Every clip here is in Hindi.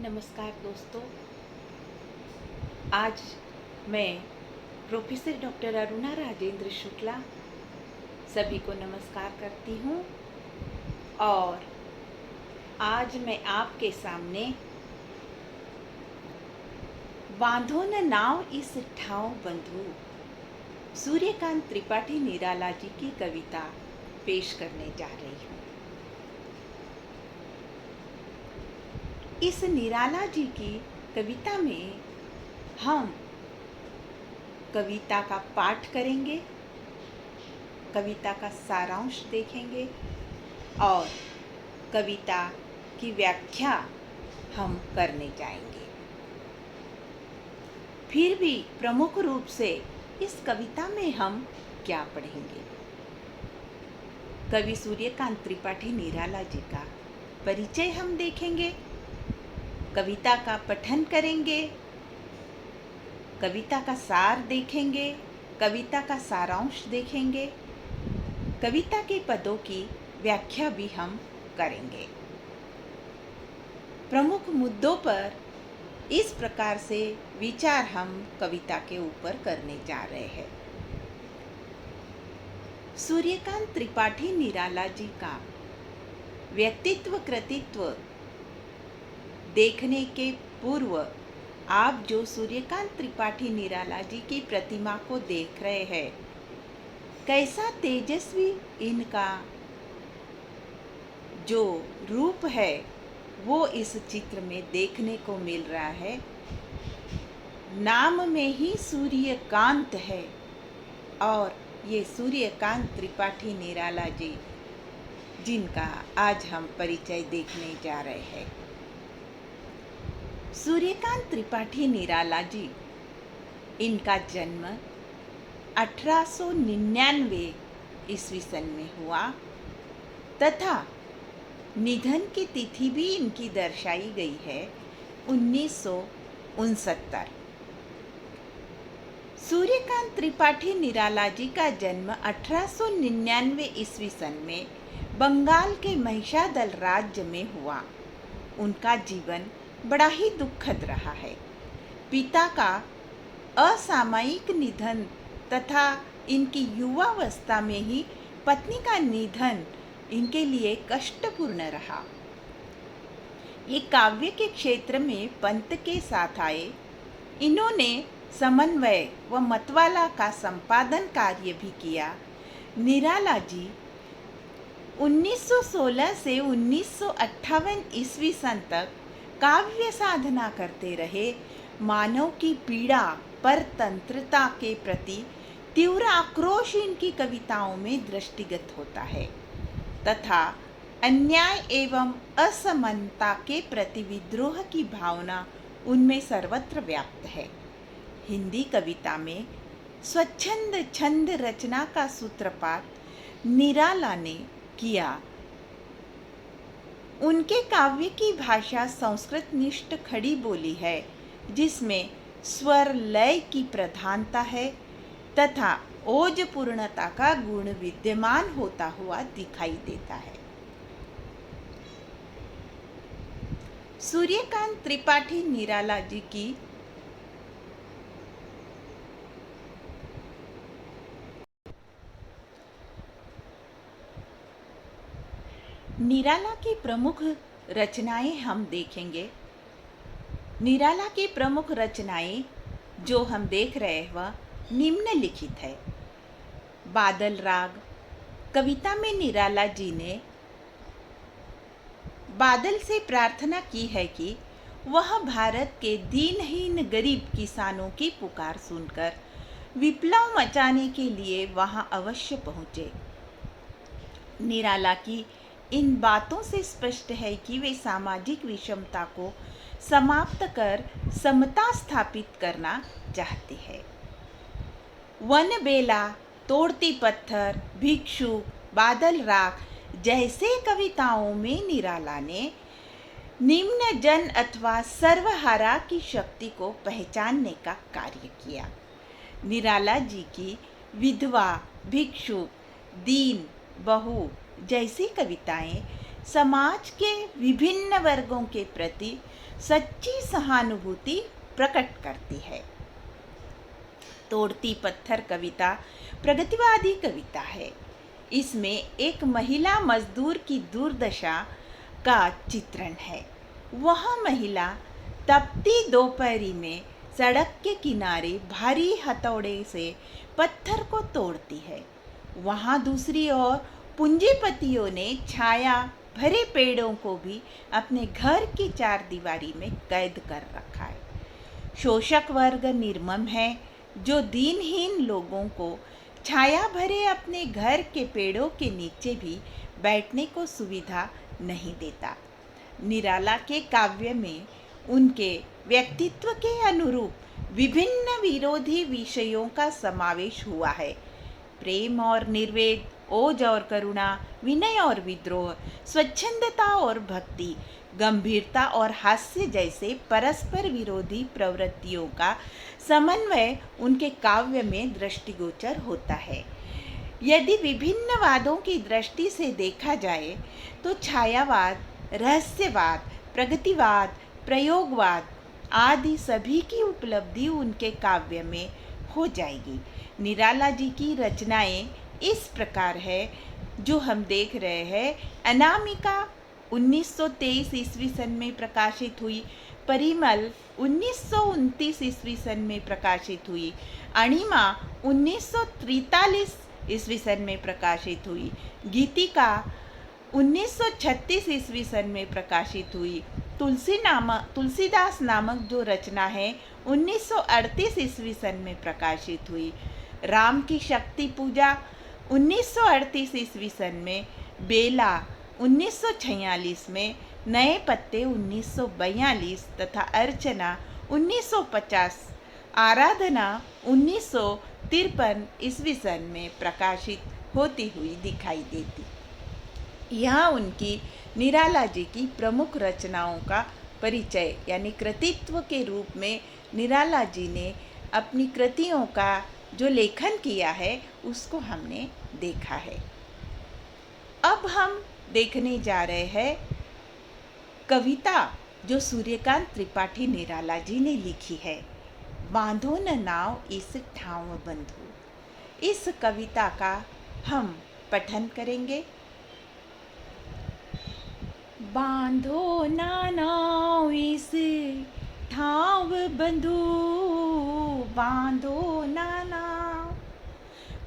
नमस्कार दोस्तों। आज मैं प्रोफेसर डॉक्टर अरुणा राजेंद्र शुक्ला सभी को नमस्कार करती हूँ और आज मैं आपके सामने बांधो न नाव इस ठाव बंधु सूर्यकांत त्रिपाठी निराला जी की कविता पेश करने जा रही हूँ। इस निराला जी की कविता में हम कविता का पाठ करेंगे, कविता का सारांश देखेंगे और कविता की व्याख्या हम करने जाएंगे। फिर भी प्रमुख रूप से इस कविता में हम क्या पढ़ेंगे? कवि सूर्यकांत त्रिपाठी निराला जी का परिचय हम देखेंगे, कविता का पठन करेंगे, कविता का सार देखेंगे, कविता का सारांश देखेंगे, कविता के पदों की व्याख्या भी हम करेंगे। प्रमुख मुद्दों पर इस प्रकार से विचार हम कविता के ऊपर करने जा रहे हैं। सूर्यकांत त्रिपाठी निराला जी का व्यक्तित्व कृतित्व देखने के पूर्व आप जो सूर्यकांत त्रिपाठी निराला जी की प्रतिमा को देख रहे हैं, कैसा तेजस्वी इनका जो रूप है वो इस चित्र में देखने को मिल रहा है। नाम में ही सूर्यकांत है और ये सूर्यकांत त्रिपाठी निराला जी जिनका आज हम परिचय देखने जा रहे हैं। सूर्यकांत त्रिपाठी निराला जी, इनका जन्म 1899 ईस्वी सन में हुआ तथा निधन की तिथि भी इनकी दर्शाई गई है 1969। सूर्यकांत त्रिपाठी निराला जी का जन्म 1899 ईस्वी सन में बंगाल के महिषादल राज्य में हुआ। उनका जीवन बड़ा ही दुखद रहा है। पिता का असामयिक निधन तथा इनकी युवावस्था में ही पत्नी का निधन इनके लिए कष्टपूर्ण रहा। ये काव्य के क्षेत्र में पंत के साथ आए। इन्होंने समन्वय व मतवाला का संपादन कार्य भी किया। निराला जी 1916 से 1958 ईस्वी सन तक काव्य साधना करते रहे। मानव की पीड़ा परतंत्रता के प्रति तीव्र आक्रोश इनकी कविताओं में दृष्टिगत होता है तथा अन्याय एवं असमानता के प्रति विद्रोह की भावना उनमें सर्वत्र व्याप्त है। हिंदी कविता में स्वच्छंद छंद रचना का सूत्रपात निराला ने किया। उनके काव्य की भाषा संस्कृत निष्ठ खड़ी बोली है जिसमें स्वर लय की प्रधानता है तथा ओज पूर्णता का गुण विद्यमान होता हुआ दिखाई देता है। सूर्यकांत त्रिपाठी निराला जी की निराला की प्रमुख रचनाएं हम देखेंगे। निराला की प्रमुख रचनाएं जो हम देख रहे हैं वह निम्नलिखित है। बादल राग कविता में निराला जी ने बादल से प्रार्थना की है कि वह भारत के दीनहीन गरीब किसानों की पुकार सुनकर विप्लव मचाने के लिए वहां अवश्य पहुंचे। निराला की इन बातों से स्पष्ट है कि वे सामाजिक विषमता को समाप्त कर समता स्थापित करना चाहते हैं। वन बेला, तोड़ती पत्थर, भिक्षु, बादल राग जैसे कविताओं में निराला ने निम्न जन अथवा सर्वहारा की शक्ति को पहचानने का कार्य किया। निराला जी की विधवा, भिक्षु, दीन, बहु जैसी कविताएं समाज के विभिन्न वर्गों के प्रति सच्ची सहानुभूति प्रकट करती है। तोड़ती पत्थर कविता प्रगतिवादी कविता है। इसमें एक महिला मजदूर की दुर्दशा का चित्रण है। वह महिला तपती दोपहरी में सड़क के किनारे भारी हथौड़े से पत्थर को तोड़ती है। वहाँ दूसरी ओर पूंजीपतियों ने छाया भरे पेड़ों को भी अपने घर की चारदीवारी में कैद कर रखा है। शोषक वर्ग निर्मम है, जो दीनहीन लोगों को छाया भरे अपने घर के पेड़ों के नीचे भी बैठने को सुविधा नहीं देता। निराला के काव्य में उनके व्यक्तित्व के अनुरूप विभिन्न विरोधी विषयों का समावेश हुआ है। प्रेम और निर्वेद, ओज और करुणा, विनय और विद्रोह, स्वच्छंदता और भक्ति, गंभीरता और हास्य जैसे परस्पर विरोधी प्रवृत्तियों का समन्वय उनके काव्य में दृष्टिगोचर होता है। यदि विभिन्न वादों की दृष्टि से देखा जाए तो छायावाद, रहस्यवाद, प्रगतिवाद, प्रयोगवाद आदि सभी की उपलब्धि उनके काव्य में हो जाएगी। निराला जी की रचनाएं इस प्रकार है जो हम देख रहे हैं। अनामिका 1923 ईस्वी सन में प्रकाशित हुई, परिमल 1929 ईस्वी सन में प्रकाशित हुई, अणिमा 1943 ईस्वी सन में प्रकाशित हुई, गीतिका 1936 ईस्वी सन में प्रकाशित हुई, तुलसीदास नामक जो रचना है 1938 ईस्वी सन में प्रकाशित हुई, राम की शक्ति पूजा 1938 ईस्वी सन में, बेला 1946 में, नए पत्ते 1942 तथा अर्चना 1950, आराधना 1953 ईस्वी सन में प्रकाशित होती हुई दिखाई देती। यह उनकी निराला जी की प्रमुख रचनाओं का परिचय यानी कृतित्व के रूप में निराला जी ने अपनी कृतियों का जो लेखन किया है उसको हमने देखा है। अब हम देखने जा रहे हैं कविता जो सूर्यकांत त्रिपाठी निराला जी ने लिखी है, बांधो न नाव इस ठाव बंधु। इस कविता का हम पठन करेंगे। बांधो ना नाव इस ठाव बंधु, बांधो ना नाव,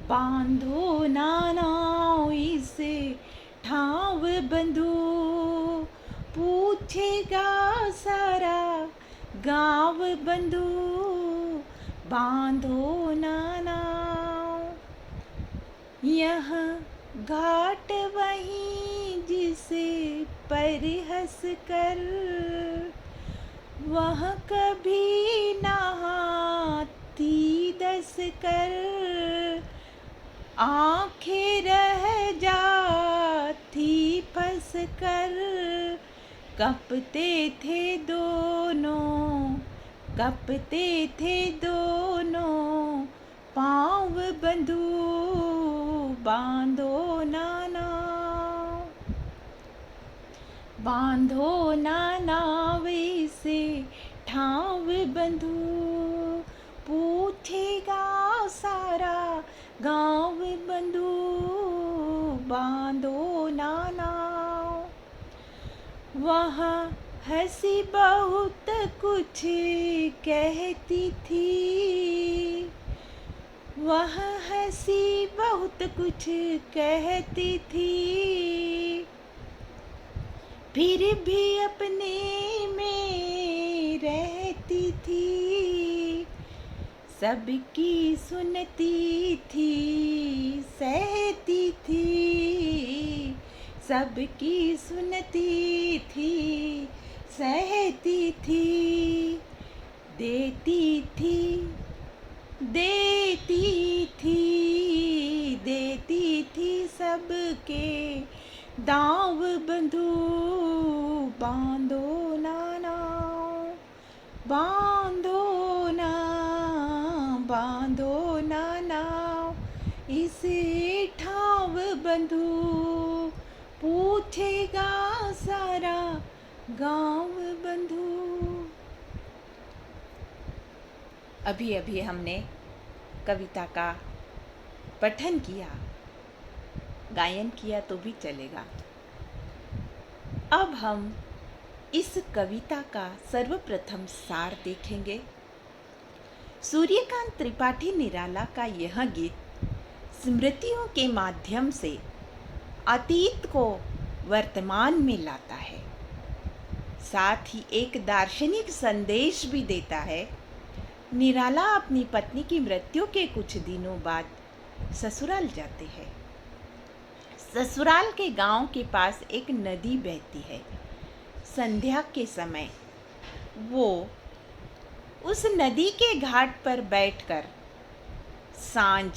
बांधो ना नाव इस ठाव बंधु। पूछेगा सारा गाँव बंधु, बांधो ना नाव। यह घाट वहीं जिसे पर हंस कर वह कभी नहाती दस कर। आंखें रह जाती फंस कर, कपते थे दोनों, कपते थे दोनों पाँव बंधु, बांधो ना नाव, बांधो ना नाव इसे ठाव बंधु। पूछेगा सारा गाँव बंधु, बांधो ना नाव। वह हंसी बहुत कुछ कहती थी, वह हंसी बहुत कुछ कहती थी। फिर भी अपने में रहती थी, सबकी सुनती थी, सहती थी। सबकी सुनती थी, सहती थी। देती थी, देती थी, देती थी सबके दाव बंधु, बांधो ना नाव, बांधो ना, बांधो ना नाव इसे ठाव बंधु, पूछेगा सारा गांव बंधु। अभी अभी हमने कविता का पठन किया, गायन किया तो भी चलेगा। अब हम इस कविता का सर्वप्रथम सार देखेंगे। सूर्यकांत त्रिपाठी निराला का यह गीत स्मृतियों के माध्यम से अतीत को वर्तमान में लाता है, साथ ही एक दार्शनिक संदेश भी देता है। निराला अपनी पत्नी की मृत्यु के कुछ दिनों बाद ससुराल जाते हैं। ससुराल के गांव के पास एक नदी बहती है। संध्या के समय वो उस नदी के घाट पर बैठकर सांझ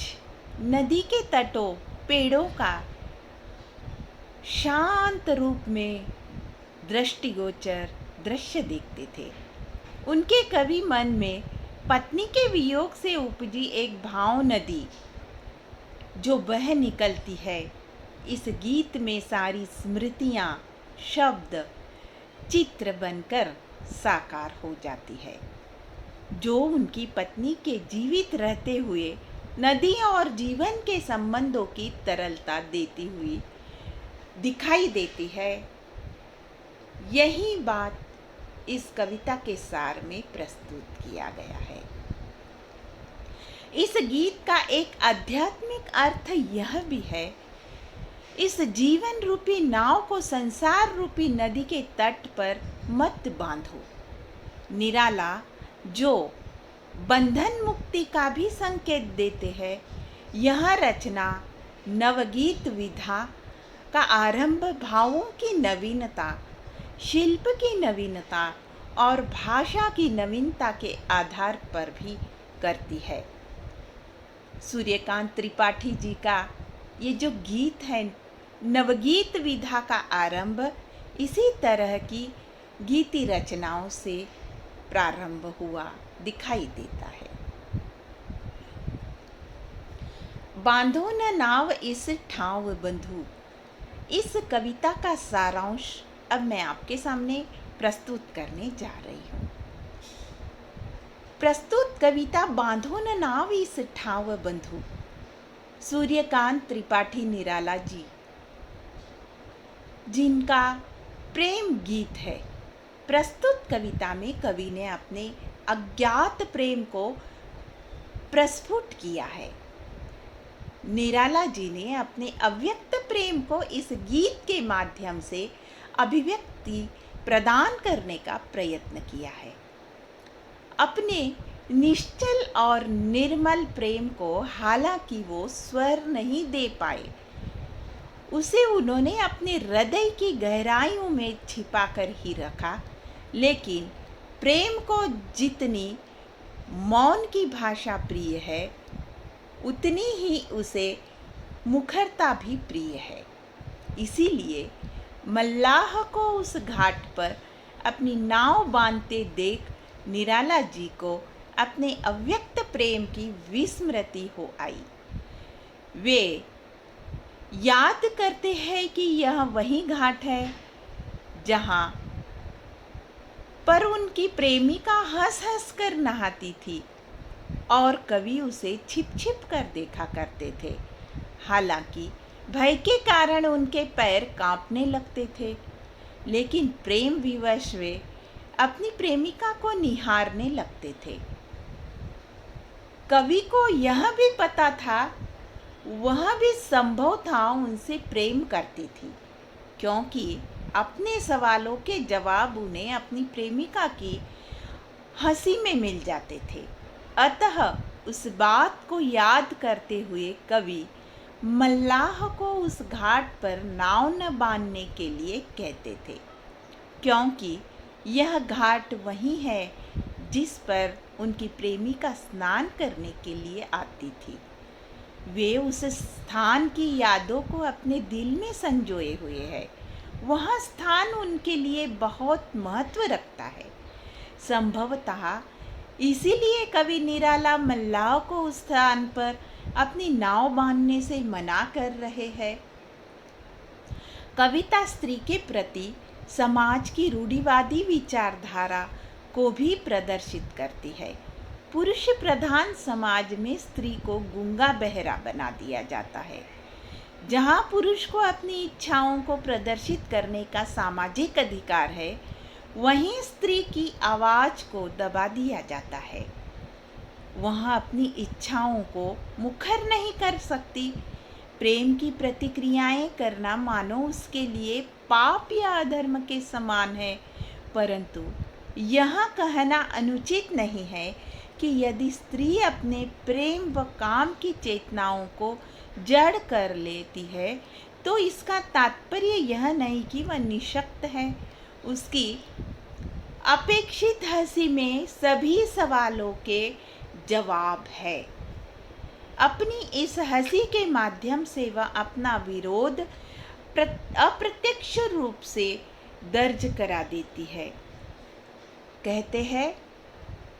नदी के तटों, पेड़ों का शांत रूप में दृष्टिगोचर दृश्य देखते थे। उनके कवि मन में पत्नी के वियोग से उपजी एक भाव नदी जो बह निकलती है, इस गीत में सारी स्मृतियाँ शब्द चित्र बनकर साकार हो जाती है, जो उनकी पत्नी के जीवित रहते हुए नदी और जीवन के संबंधों की तरलता देती हुई दिखाई देती है। यही बात इस कविता के सार में प्रस्तुत किया गया है। इस गीत का एक आध्यात्मिक अर्थ यह भी है, इस जीवन रूपी नाव को संसार रूपी नदी के तट पर मत बांधो। निराला जो बंधन मुक्ति का भी संकेत देते हैं, यह रचना नवगीत विधा का आरंभ भावों की नवीनता, शिल्प की नवीनता और भाषा की नवीनता के आधार पर भी करती है। सूर्यकांत त्रिपाठी जी का ये जो गीत है, नवगीत विधा का आरंभ इसी तरह की गीति रचनाओं से प्रारंभ हुआ दिखाई देता है। बांधो न नाव इस ठाव बंधु, इस कविता का सारांश अब मैं आपके सामने प्रस्तुत करने जा रही हूँ। प्रस्तुत कविता बांधो न नाव इस ठाव बंधु, सूर्यकांत त्रिपाठी निराला जी, जिनका प्रेम गीत है। प्रस्तुत कविता में कवि ने अपने अज्ञात प्रेम को प्रस्फुट किया है। निराला जी ने अपने अव्यक्त प्रेम को इस गीत के माध्यम से अभिव्यक्ति प्रदान करने का प्रयत्न किया है। अपने निश्चल और निर्मल प्रेम को हालांकि वो स्वर नहीं दे पाए, उसे उन्होंने अपने हृदय की गहराइयों में छिपाकर ही रखा, लेकिन प्रेम को जितनी मौन की भाषा प्रिय है, उतनी ही उसे मुखरता भी प्रिय है। इसीलिए मल्लाह को उस घाट पर अपनी नाव बांधते देख निराला जी को अपने अव्यक्त प्रेम की विस्मृति हो आई। वे याद करते हैं कि यह वही घाट है जहाँ पर उनकी प्रेमिका हंस हंस कर नहाती थी और कवि उसे छिप छिप कर देखा करते थे। हालांकि भय के कारण उनके पैर कांपने लगते थे, लेकिन प्रेम विवश वे अपनी प्रेमिका को निहारने लगते थे। कवि को यह भी पता था, वह भी संभव था उनसे प्रेम करती थी, क्योंकि अपने सवालों के जवाब उन्हें अपनी प्रेमिका की हंसी में मिल जाते थे। अतः उस बात को याद करते हुए कवि मल्लाह को उस घाट पर नाव न बांधने के लिए कहते थे, क्योंकि यह घाट वही है जिस पर उनकी प्रेमिका स्नान करने के लिए आती थी। वे उस स्थान की यादों को अपने दिल में संजोए हुए हैं। वह स्थान उनके लिए बहुत महत्व रखता है। संभवतः इसीलिए कवि निराला मल्लाह को उस स्थान पर अपनी नाव बांधने से मना कर रहे हैं। कविता स्त्री के प्रति समाज की रूढ़िवादी विचारधारा को भी प्रदर्शित करती है। पुरुष प्रधान समाज में स्त्री को गूंगा बहरा बना दिया जाता है। जहाँ पुरुष को अपनी इच्छाओं को प्रदर्शित करने का सामाजिक अधिकार है, वहीं स्त्री की आवाज़ को दबा दिया जाता है। वहाँ अपनी इच्छाओं को मुखर नहीं कर सकती। प्रेम की प्रतिक्रियाएं करना मानो उसके लिए पाप या अधर्म के समान है, परंतु यह कहना अनुचित नहीं है कि यदि स्त्री अपने प्रेम व काम की चेतनाओं को जड़ कर लेती है तो इसका तात्पर्य यह नहीं कि वह निःशक्त है। उसकी अपेक्षित हंसी में सभी सवालों के जवाब है। अपनी इस हंसी के माध्यम से वह अपना विरोध अप्रत्यक्ष रूप से दर्ज करा देती है। कहते हैं,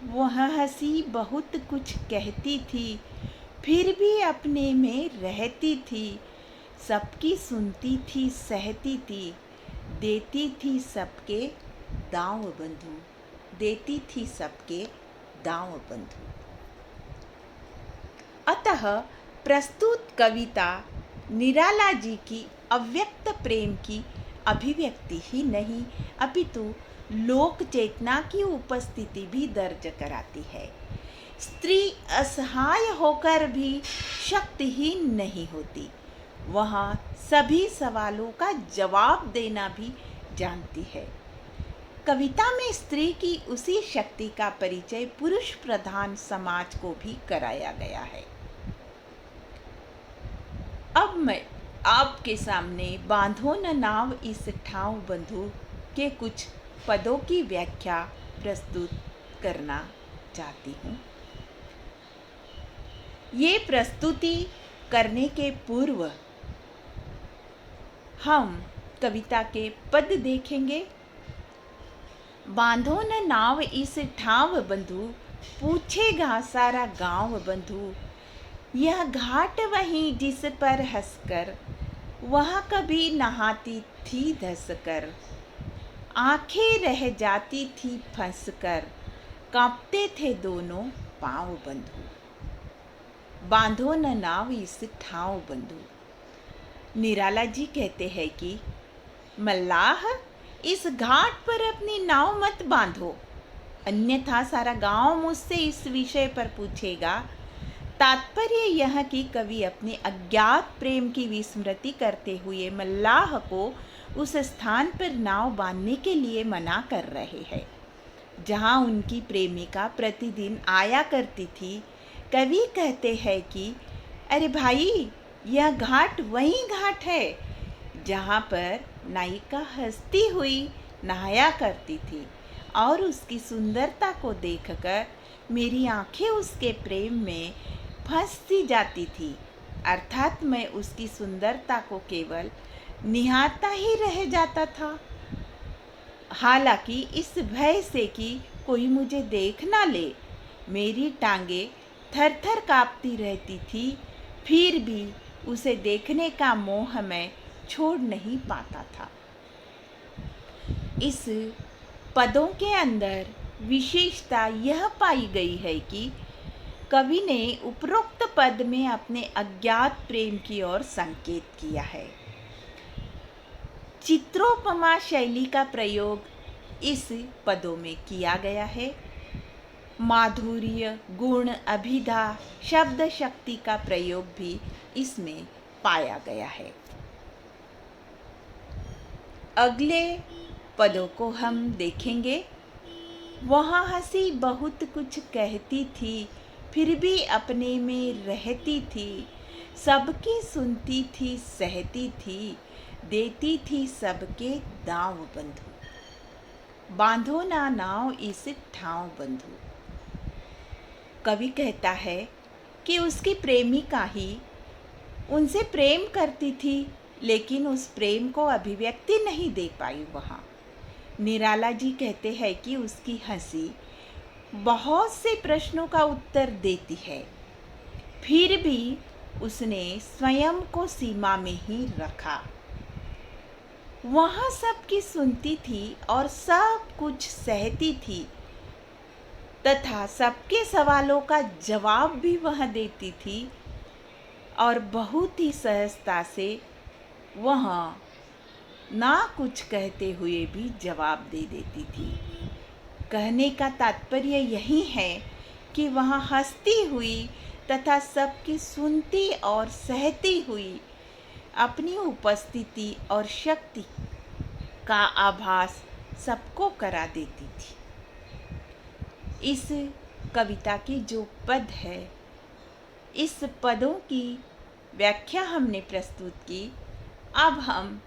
वह हंसी बहुत कुछ कहती थी, फिर भी अपने में रहती थी, सबकी सुनती थी, सहती थी, देती थी सबके दांव बंधु, देती थी सबके दांव बंधु। अतः प्रस्तुत कविता निराला जी की अव्यक्त प्रेम की अभिव्यक्ति ही नहीं, अपितु लोक चेतना की उपस्थिति भी दर्ज कराती है। स्त्री असहाय होकर भी शक्तिहीन नहीं होती, वह सभी सवालों का जवाब देना भी जानती है। कविता में स्त्री की उसी शक्ति का परिचय पुरुष प्रधान समाज को भी कराया गया है। अब मैं आपके सामने बांधो न नाव इस ठाव बंधु के कुछ पदों की व्याख्या प्रस्तुत करना चाहती हूँ। ये प्रस्तुति करने के पूर्व हम कविता के पद देखेंगे। बांधो न नाव इस ठाव बंधु, पूछेगा सारा गांव बंधु। यह घाट वहीं जिस पर हंसकर, वह कभी नहाती थी धंसकर। आंखें रह जाती थी फंसकर, कांपते थे दोनों पांव बंधु। बांधो न नाव इस ठाव बंधु। निराला जी कहते हैं कि मल्लाह, इस घाट पर अपनी नाव मत बांधो, अन्यथा सारा गांव मुझसे इस विषय पर पूछेगा। तात्पर्य यह कि कवि अपने अज्ञात प्रेम की विस्मृति करते हुए मल्लाह को उस स्थान पर नाव बांधने के लिए मना कर रहे हैं जहां उनकी प्रेमिका प्रतिदिन आया करती थी। कवि कहते हैं कि अरे भाई, यह घाट वही घाट है जहाँ पर नायिका हंसती हुई नहाया करती थी और उसकी सुंदरता को देखकर मेरी आंखें उसके प्रेम में फंसती जाती थी, अर्थात मैं उसकी सुंदरता को केवल निहारता ही रह जाता था। हालांकि इस भय से कि कोई मुझे देख ना ले, मेरी टांगे थर थर कांपती रहती थी, फिर भी उसे देखने का मोह मैं छोड़ नहीं पाता था। इस पदों के अंदर विशेषता यह पाई गई है कि कवि ने उपरोक्त पद में अपने अज्ञात प्रेम की ओर संकेत किया है। चित्रोपमा शैली का प्रयोग इस पदों में किया गया है। माधुर्य, गुण, अभिधा, शब्द शक्ति का प्रयोग भी इसमें पाया गया है। अगले पदों को हम देखेंगे। वहाँ हंसी बहुत कुछ कहती थी, फिर भी अपने में रहती थी, सबकी सुनती थी, सहती थी, देती थी सबके दांव बंधु। बांधो ना नाव इस ठाव बंधु। कवि कहता है कि उसकी प्रेमिका ही उनसे प्रेम करती थी, लेकिन उस प्रेम को अभिव्यक्ति नहीं दे पाई। वहाँ निराला जी कहते हैं कि उसकी हंसी बहुत से प्रश्नों का उत्तर देती है, फिर भी उसने स्वयं को सीमा में ही रखा। वहाँ सबकी सुनती थी और सब कुछ सहती थी तथा सबके सवालों का जवाब भी वह देती थी और बहुत ही सहजता से वह ना कुछ कहते हुए भी जवाब दे देती थी। कहने का तात्पर्य यही है कि वह हंसती हुई तथा सबकी सुनती और सहती हुई अपनी उपस्थिति और शक्ति का आभास सबको करा देती थी। इस कविता की जो पद है, इस पदों की व्याख्या हमने प्रस्तुत की। अब हम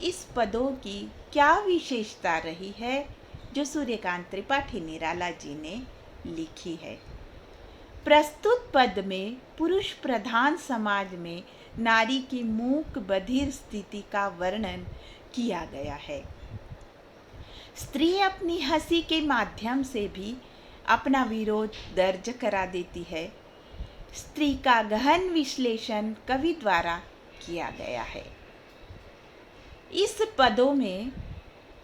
इस पदों की क्या विशेषता रही है जो सूर्यकांत त्रिपाठी निराला जी ने लिखी है। प्रस्तुत पद में पुरुष प्रधान समाज में नारी की मूक बधिर स्थिति का वर्णन किया गया है। स्त्री अपनी हंसी के माध्यम से भी अपना विरोध दर्ज करा देती है। स्त्री का गहन विश्लेषण कवि द्वारा किया गया है। इस पदों में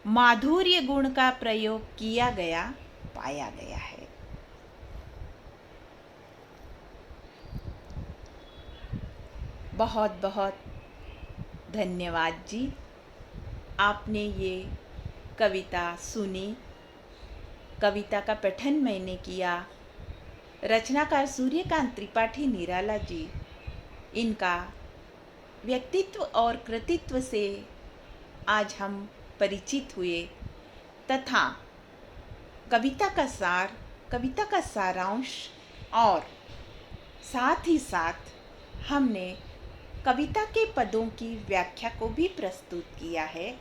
माधुर्य गुण का प्रयोग किया गया पाया गया है। बहुत बहुत धन्यवाद जी, आपने ये कविता सुनी। कविता का पठन मैंने किया। रचनाकार सूर्यकांत त्रिपाठी निराला जी, इनका व्यक्तित्व और कृतित्व से आज हम परिचित हुए तथा कविता का सार, कविता का सारांश और साथ ही साथ हमने कविता के पदों की व्याख्या को भी प्रस्तुत किया है।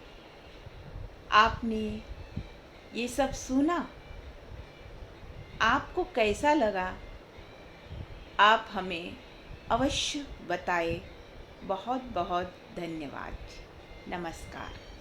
आपने ये सब सुना, आपको कैसा लगा आप हमें अवश्य बताएं। बहुत बहुत धन्यवाद। नमस्कार।